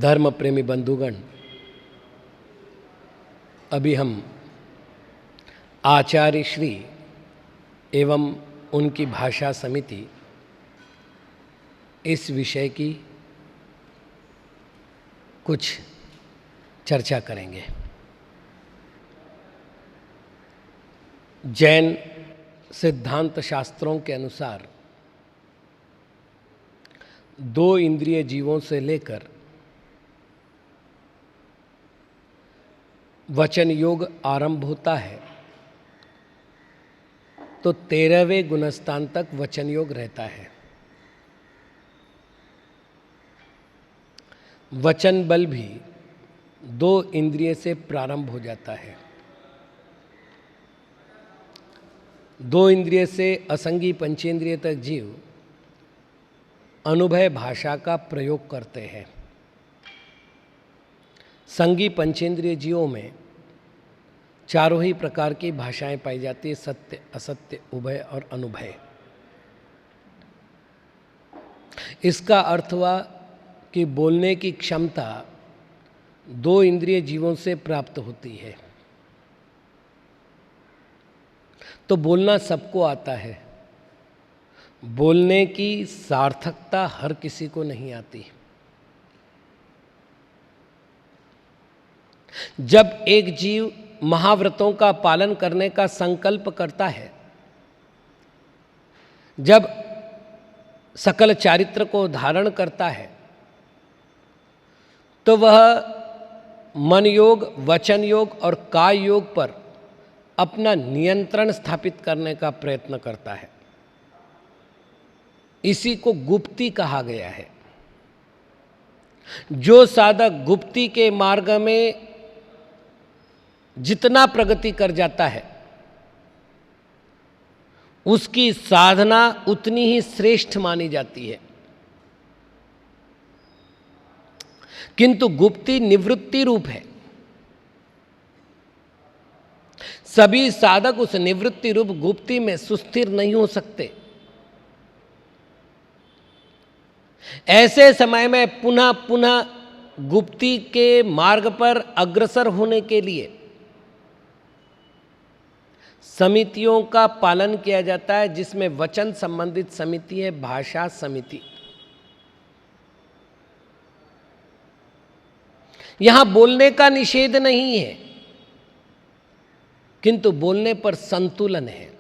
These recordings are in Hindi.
धर्म प्रेमी बंधुगण, अभी हम आचार्य श्री एवं उनकी भाषा समिति इस विषय की कुछ चर्चा करेंगे। जैन सिद्धांत शास्त्रों के अनुसार दो इंद्रिय जीवों से लेकर वचन योग आरंभ होता है तो 13वें गुणस्थान तक वचन योग रहता है। वचन बल भी दो इंद्रिय से प्रारंभ हो जाता है। दो इंद्रिय से असंगी पंचेंद्रिय तक जीव अनुभय भाषा का प्रयोग करते हैं। संगी पंचेंद्रिय जीवों में चारों ही प्रकार की भाषाएं पाई जाती है, सत्य, असत्य, उभय और अनुभय। इसका अर्थ हुआ कि बोलने की क्षमता दो इंद्रिय जीवों से प्राप्त होती है। तो बोलना सबको आता है, बोलने की सार्थकता हर किसी को नहीं आती। जब एक जीव महाव्रतों का पालन करने का संकल्प करता है, जब सकल चारित्र को धारण करता है, तो वह मन योग, वचन योग और काय योग पर अपना नियंत्रण स्थापित करने का प्रयत्न करता है। इसी को गुप्ती कहा गया है। जो साधक गुप्ती के मार्ग में जितना प्रगति कर जाता है, उसकी साधना उतनी ही श्रेष्ठ मानी जाती है। किंतु गुप्ती निवृत्ति रूप है। सभी साधक उस निवृत्ति रूप गुप्ती में सुस्थिर नहीं हो सकते। ऐसे समय में पुनः पुनः गुप्ती के मार्ग पर अग्रसर होने के लिए समितियों का पालन किया जाता है, जिसमें वचन संबंधित समिति है, भाषा समिति। यहां बोलने का निषेध नहीं है, किंतु बोलने पर संतुलन है।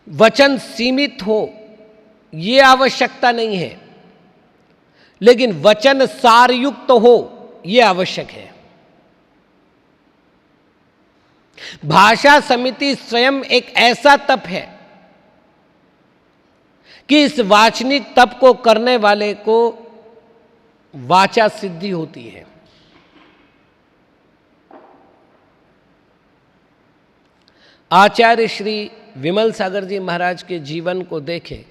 वचन सीमित हो ये आवश्यकता नहीं है, लेकिन वचन सारयुक्त हो ये आवश्यक है। भाषा समिति स्वयं एक ऐसा तप है कि इस वाचनिक तप को करने वाले को वाचा सिद्धि होती है। आचार्य श्री विमल सागर जी महाराज के जीवन को देखें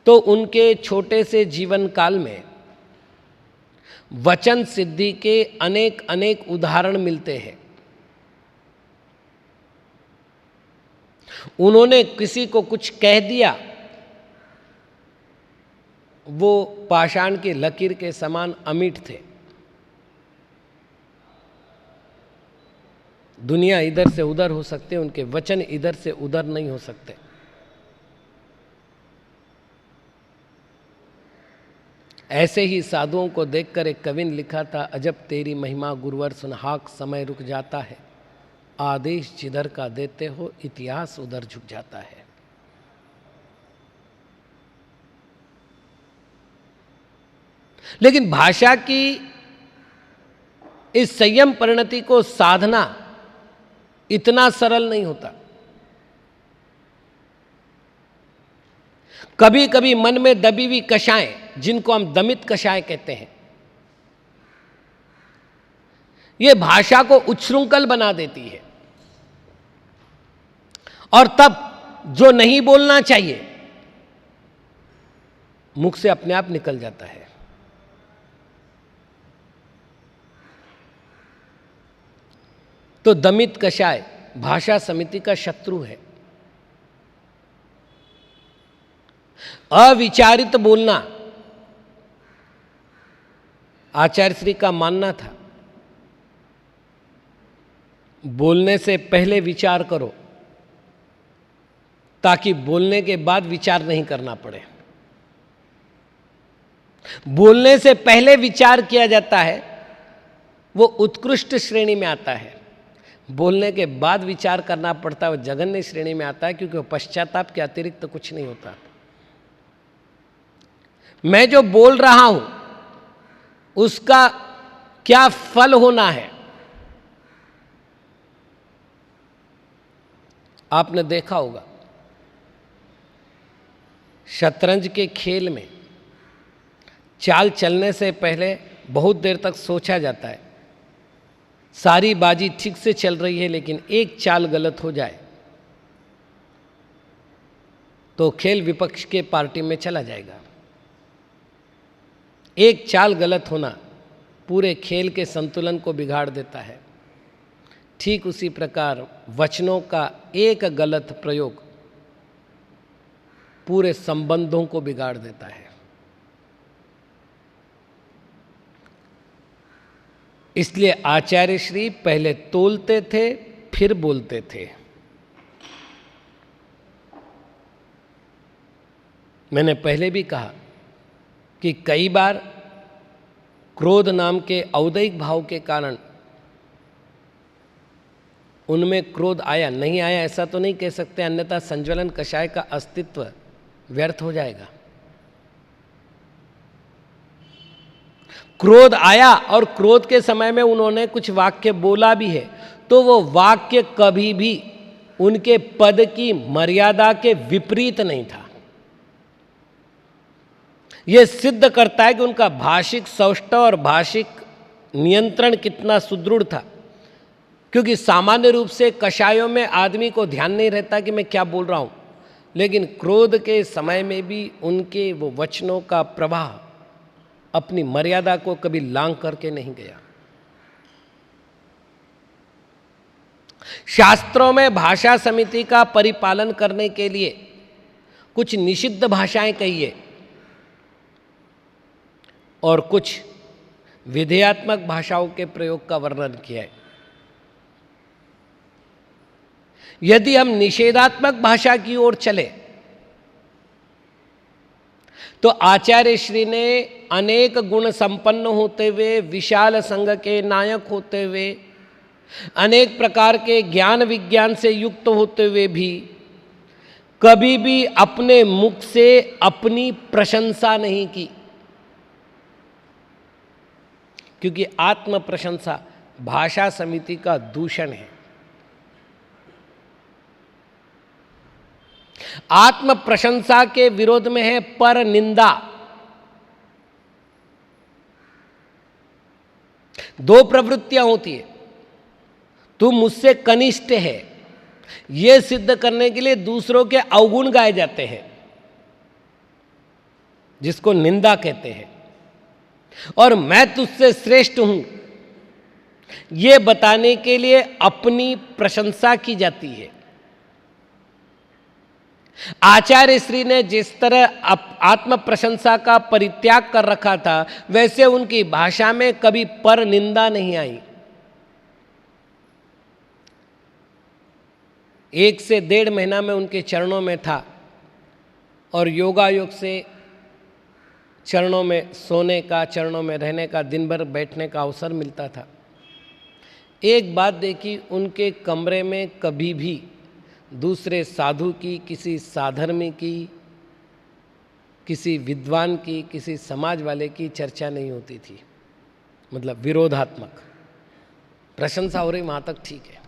तो उनके छोटे से जीवन काल में वचन सिद्धि के अनेक अनेक उदाहरण मिलते हैं। उन्होंने किसी को कुछ कह दिया, वो पाषाण की लकीर के समान अमिट थे। दुनिया इधर से उधर हो सकते, उनके वचन इधर से उधर नहीं हो सकते। ऐसे ही साधुओं को देखकर एक कवि ने लिखा था, अजब तेरी महिमा गुरुवर सुनहाक समय रुक जाता है, आदेश जिधर का देते हो इतिहास उधर झुक जाता है। लेकिन भाषा की इस संयम परिणति को साधना इतना सरल नहीं होता। कभी कभी मन में दबी हुई कषाएं, जिनको हम दमित कषाय कहते हैं, ये भाषा को उच्छृंखल बना देती है। और तब जो नहीं बोलना चाहिए मुख से अपने आप निकल जाता है। तो दमित कषाय भाषा समिति का शत्रु है। अविचारित बोलना आचार्य श्री का मानना था। बोलने से पहले विचार करो ताकि बोलने के बाद विचार नहीं करना पड़े। बोलने से पहले विचार किया जाता है वो उत्कृष्ट श्रेणी में आता है। बोलने के बाद विचार करना पड़ता है वो जघन्य श्रेणी में आता है, क्योंकि वो पश्चाताप के अतिरिक्त तो कुछ नहीं होता। मैं जो बोल रहा हूं उसका क्या फल होना है। आपने देखा होगा शतरंज के खेल में चाल चलने से पहले बहुत देर तक सोचा जाता है। सारी बाजी ठीक से चल रही है लेकिन एक चाल गलत हो जाए तो खेल विपक्ष के पार्टी में चला जाएगा। एक चाल गलत होना पूरे खेल के संतुलन को बिगाड़ देता है। ठीक उसी प्रकार वचनों का एक गलत प्रयोग पूरे संबंधों को बिगाड़ देता है। इसलिए आचार्य श्री पहले तोलते थे फिर बोलते थे। मैंने पहले भी कहा कि कई बार क्रोध नाम के औदैहिक भाव के कारण उनमें क्रोध आया, नहीं आया ऐसा तो नहीं कह सकते, अन्यथा संज्वलन कषाय का अस्तित्व व्यर्थ हो जाएगा। क्रोध आया और क्रोध के समय में उन्होंने कुछ वाक्य बोला भी है, तो वो वाक्य कभी भी उनके पद की मर्यादा के विपरीत नहीं था। यह सिद्ध करता है कि उनका भाषिक सौष्ठव और भाषिक नियंत्रण कितना सुदृढ़ था, क्योंकि सामान्य रूप से कषायों में आदमी को ध्यान नहीं रहता कि मैं क्या बोल रहा हूं, लेकिन क्रोध के समय में भी उनके वो वचनों का प्रवाह अपनी मर्यादा को कभी लांघ करके नहीं गया। शास्त्रों में भाषा समिति का परिपालन करने के लिए कुछ निषिद्ध भाषाएं कही है और कुछ विधेयात्मक भाषाओं के प्रयोग का वर्णन किया है। यदि हम निषेधात्मक भाषा की ओर चले तो आचार्य श्री ने अनेक गुण संपन्न होते हुए, विशाल संघ के नायक होते हुए, अनेक प्रकार के ज्ञान विज्ञान से युक्त होते हुए भी कभी भी अपने मुख से अपनी प्रशंसा नहीं की, क्योंकि आत्म प्रशंसा भाषा समिति का दूषण है। आत्म प्रशंसा के विरोध में है पर निंदा। दो प्रवृत्तियां होती है, तू मुझसे कनिष्ठ है, यह सिद्ध करने के लिए दूसरों के अवगुण गाए जाते हैं, जिसको निंदा कहते हैं, और मैं तुझसे श्रेष्ठ हूं यह बताने के लिए अपनी प्रशंसा की जाती है। आचार्य श्री ने जिस तरह आत्म प्रशंसा का परित्याग कर रखा था, वैसे उनकी भाषा में कभी पर निंदा नहीं आई। 1 से 1.5 महीना में उनके चरणों में था और योगायोग से चरणों में सोने का, चरणों में रहने का, दिन भर बैठने का अवसर मिलता था। एक बात देखी, उनके कमरे में कभी भी दूसरे साधु की, किसी साधर्मी की, किसी विद्वान की, किसी समाज वाले की चर्चा नहीं होती थी। मतलब विरोधात्मक। प्रशंसा हो रही वहां तक ठीक है,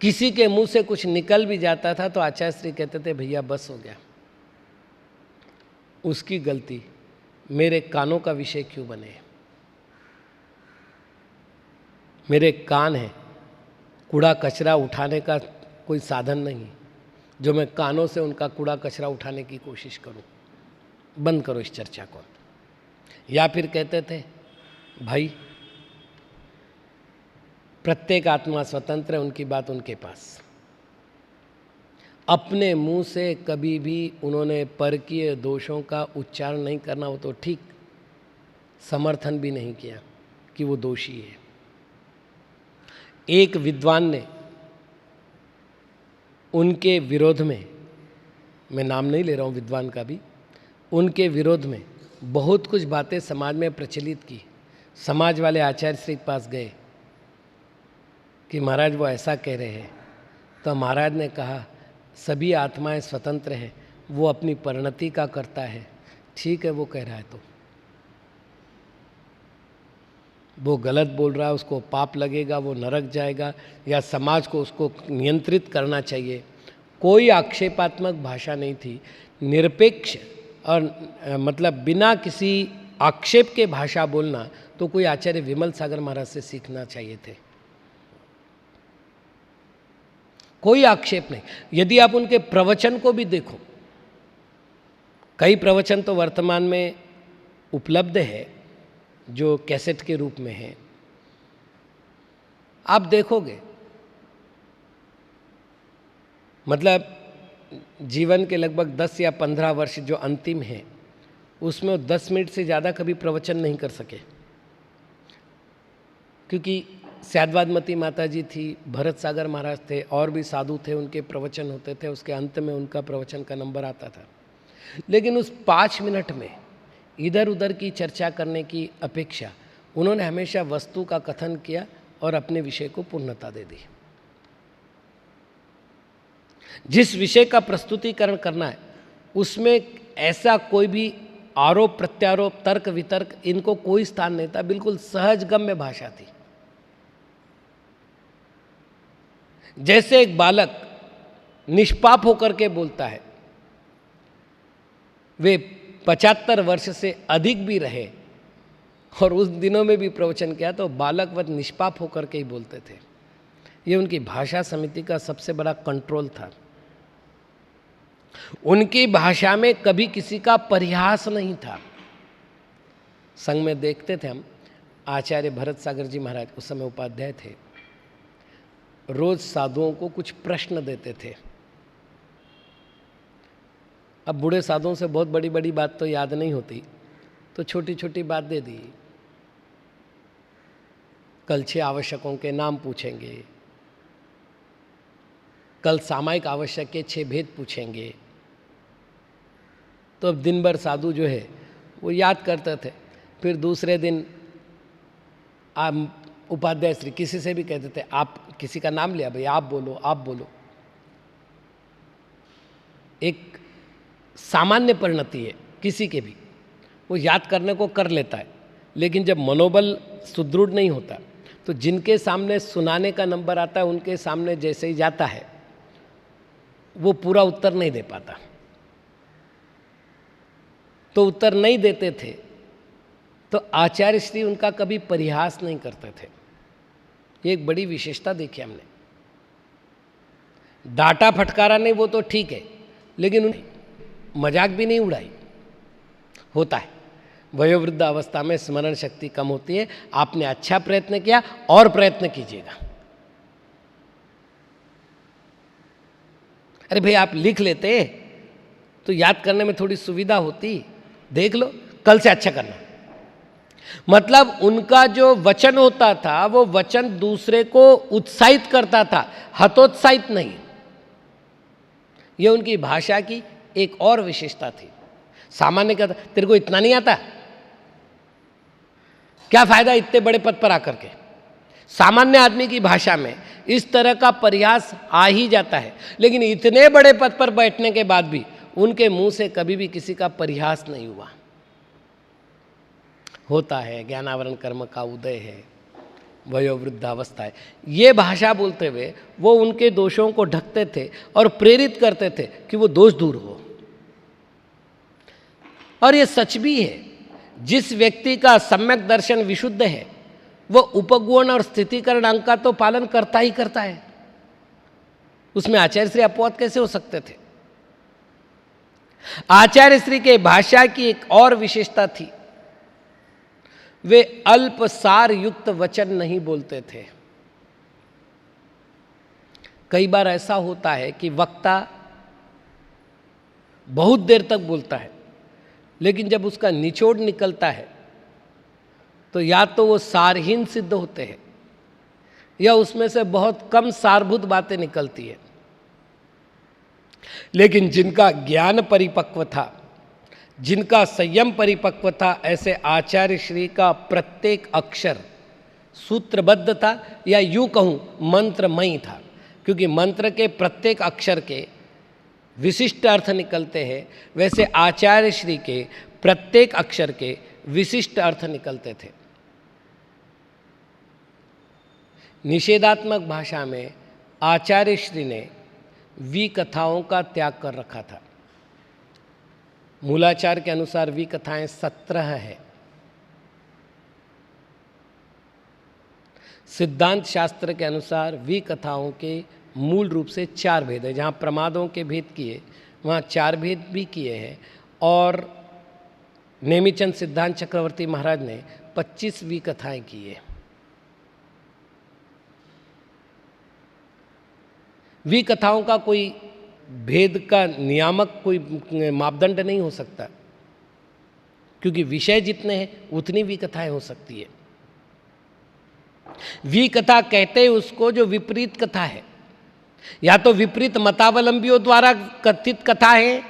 किसी के मुंह से कुछ निकल भी जाता था तो आचार्य श्री कहते थे भैया बस हो गया, उसकी गलती, मेरे कानों का विषय क्यों बने। मेरे कान है, कूड़ा कचरा उठाने का कोई साधन नहीं जो मैं कानों से उनका कूड़ा कचरा उठाने की कोशिश करूं। बंद करो इस चर्चा को। या फिर कहते थे भाई प्रत्येक आत्मा स्वतंत्र है, उनकी बात उनके पास। अपने मुंह से कभी भी उन्होंने परकीय दोषों का उच्चारण नहीं करना, वो तो ठीक, समर्थन भी नहीं किया कि वो दोषी है। एक विद्वान ने उनके विरोध में, मैं नाम नहीं ले रहा हूँ विद्वान का भी, उनके विरोध में बहुत कुछ बातें समाज में प्रचलित की। समाज वाले आचार्य श्री के पास गए कि महाराज वो ऐसा कह रहे हैं, तो महाराज ने कहा सभी आत्माएं स्वतंत्र हैं, वो अपनी परिणति का करता है, ठीक है वो कह रहा है तो वो गलत बोल रहा है, उसको पाप लगेगा, वो नरक जाएगा, या समाज को उसको नियंत्रित करना चाहिए। कोई आक्षेपात्मक भाषा नहीं थी, निरपेक्ष और मतलब बिना किसी आक्षेप के भाषा बोलना तो कोई आचार्य विमल सागर महाराज से सीखना चाहिए थे। कोई आक्षेप नहीं। यदि आप उनके प्रवचन को भी देखो, कई प्रवचन तो वर्तमान में उपलब्ध है जो कैसेट के रूप में है, आप देखोगे मतलब जीवन के लगभग 10 या 15 वर्ष जो अंतिम है उसमें वो 10 मिनट से ज़्यादा कभी प्रवचन नहीं कर सके, क्योंकि सयादवादमती माता जी थी, भरत सागर महाराज थे, और भी साधु थे, उनके प्रवचन होते थे, उसके अंत में उनका प्रवचन का नंबर आता था। लेकिन उस 5 मिनट में इधर उधर की चर्चा करने की अपेक्षा उन्होंने हमेशा वस्तु का कथन किया और अपने विषय को पूर्णता दे दी। जिस विषय का प्रस्तुतिकरण करना है उसमें ऐसा कोई भी आरोप प्रत्यारोप तर्क वितर्क इनको कोई स्थान नहीं था, बिल्कुल सहजगम्य भाषा थी। जैसे एक बालक निष्पाप होकर के बोलता है, वे 75 वर्ष से अधिक भी रहे और उस दिनों में भी प्रवचन किया तो बालकवत निष्पाप होकर के ही बोलते थे। ये उनकी भाषा समिति का सबसे बड़ा कंट्रोल था। उनकी भाषा में कभी किसी का परिहास नहीं था। संघ में देखते थे हम, आचार्य भरत सागर जी महाराज उस समय उपाध्याय थे, रोज साधुओं को कुछ प्रश्न देते थे। अब बूढ़े साधुओं से बहुत बड़ी बड़ी बात तो याद नहीं होती, तो छोटी छोटी बात दे दी। कल 6 आवश्यकों के नाम पूछेंगे, कल सामायिक आवश्यक के 6 भेद पूछेंगे। तो अब दिन भर साधु जो है वो याद करते थे। फिर दूसरे दिन उपाध्याय श्री किसी से भी कहते थे, आप किसी का नाम लिया, भाई आप बोलो आप बोलो। एक सामान्य परिणति है किसी के भी, वो याद करने को कर लेता है, लेकिन जब मनोबल सुदृढ़ नहीं होता तो जिनके सामने सुनाने का नंबर आता है उनके सामने जैसे ही जाता है वो पूरा उत्तर नहीं दे पाता। तो उत्तर नहीं देते थे तो आचार्य श्री उनका कभी परिहास नहीं करते थे। ये एक बड़ी विशेषता देखी हमने। डांटा फटकारा नहीं वो तो ठीक है, लेकिन उन्हें मजाक भी नहीं उड़ाई। होता है वयोवृद्ध अवस्था में स्मरण शक्ति कम होती है, आपने अच्छा प्रयत्न किया और प्रयत्न कीजिएगा। अरे भाई आप लिख लेते तो याद करने में थोड़ी सुविधा होती, देख लो कल से अच्छा करना। मतलब उनका जो वचन होता था वो वचन दूसरे को उत्साहित करता था, हतोत्साहित नहीं। ये उनकी भाषा की एक और विशेषता थी। सामान्य कहता तेरे को इतना नहीं आता, क्या फायदा इतने बड़े पद पर आकर के। सामान्य आदमी की भाषा में इस तरह का प्रयास आ ही जाता है, लेकिन इतने बड़े पद पर बैठने के बाद भी उनके मुंह से कभी भी किसी का परिहास नहीं हुआ। होता है ज्ञानावरण कर्म का उदय है, वयोवृद्धावस्था है, ये भाषा बोलते हुए वो उनके दोषों को ढकते थे और प्रेरित करते थे कि वो दोष दूर हो। और ये सच भी है, जिस व्यक्ति का सम्यक दर्शन विशुद्ध है वो उपगुण और स्थितिकरण अंग का तो पालन करता ही करता है। उसमें आचार्य श्री अपवाद कैसे हो सकते थे। आचार्य श्री के भाषा की एक और विशेषता थी, वे अल्प सार युक्त वचन नहीं बोलते थे। कई बार ऐसा होता है कि वक्ता बहुत देर तक बोलता है, लेकिन जब उसका निचोड़ निकलता है तो या तो वो सारहीन सिद्ध होते हैं या उसमें से बहुत कम सारभूत बातें निकलती है। लेकिन जिनका ज्ञान परिपक्व था, जिनका संयम परिपक्व था, ऐसे आचार्य श्री का प्रत्येक अक्षर सूत्रबद्ध था, या यूं कहूं मंत्रमयी था, क्योंकि मंत्र के प्रत्येक अक्षर के विशिष्ट अर्थ निकलते हैं, वैसे आचार्य श्री के प्रत्येक अक्षर के विशिष्ट अर्थ निकलते थे। निषेधात्मक भाषा में आचार्य श्री ने विकथाओं का त्याग कर रखा था। मूलाचार के अनुसार विकथाएं 17 है। सिद्धांत शास्त्र के अनुसार विकथाओं के मूल रूप से 4 भेद है। जहाँ प्रमादों के भेद किए वहाँ 4 भेद भी किए हैं, और नेमिचंद सिद्धांत चक्रवर्ती महाराज ने 25 विकथाएं की है। विकथाओं का कोई भेद का नियामक कोई मापदंड नहीं हो सकता, क्योंकि विषय जितने हैं उतनी विकथाएं हो सकती है। विकथा कहते हैं उसको जो विपरीत कथा है, या तो विपरीत मतावलंबियों द्वारा कथित कथा है,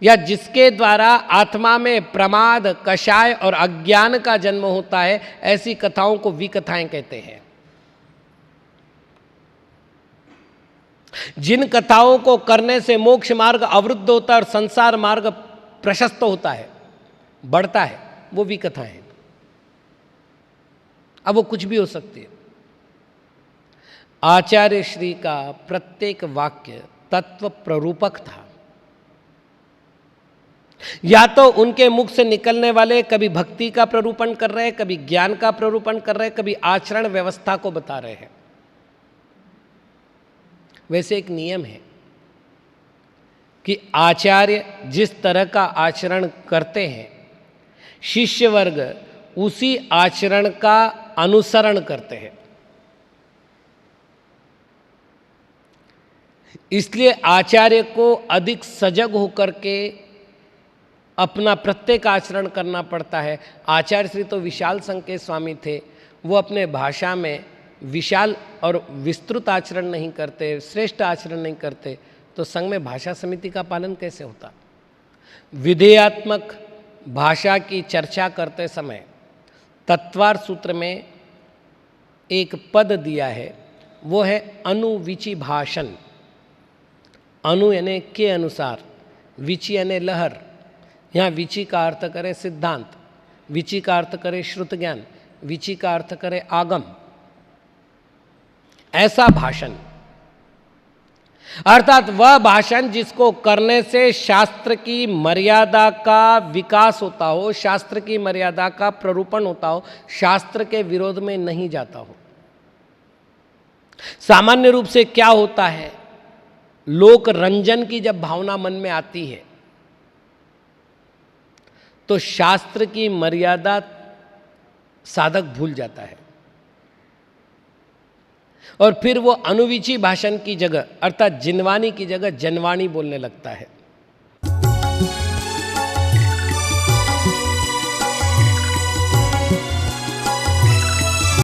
या जिसके द्वारा आत्मा में प्रमाद, कषाय और अज्ञान का जन्म होता है, ऐसी कथाओं को विकथाएं कहते हैं। जिन कथाओं को करने से मोक्ष मार्ग अवरुद्ध होता है और संसार मार्ग प्रशस्त होता है, बढ़ता है, वो विकथाएं हैं। अब वो कुछ भी हो सकती है। आचार्य श्री का प्रत्येक वाक्य तत्व प्ररूपक था। या तो उनके मुख से निकलने वाले कभी भक्ति का प्ररूपण कर रहे हैं, कभी ज्ञान का प्ररूपण कर रहे हैं, कभी आचरण व्यवस्था को बता रहे हैं। वैसे एक नियम है कि आचार्य जिस तरह का आचरण करते हैं, शिष्य वर्ग उसी आचरण का अनुसरण करते हैं। इसलिए आचार्य को अधिक सजग होकर के अपना प्रत्येक आचरण करना पड़ता है। आचार्य श्री तो विशाल संघ के स्वामी थे, वो अपने भाषा में विशाल और विस्तृत आचरण नहीं करते, श्रेष्ठ आचरण नहीं करते, तो संघ में भाषा समिति का पालन कैसे होता। विधेयात्मक भाषा की चर्चा करते समय तत्वार सूत्र में एक पद दिया है, वो है अनुविचि भाषण। अनु यानी के अनुसार, विचि यानी लहर। यहाँ विचि का अर्थ करे सिद्धांत, विचि का अर्थ करे श्रुत ज्ञान, विचि का अर्थ करे आगम। ऐसा भाषण, अर्थात वह भाषण जिसको करने से शास्त्र की मर्यादा का विकास होता हो, शास्त्र की मर्यादा का प्ररूपण होता हो, शास्त्र के विरोध में नहीं जाता हो। सामान्य रूप से क्या होता है, लोक रंजन की जब भावना मन में आती है तो शास्त्र की मर्यादा साधक भूल जाता है, और फिर वो अनुविचि भाषण की जगह अर्थात जिनवानी की जगह जनवाणी बोलने लगता है।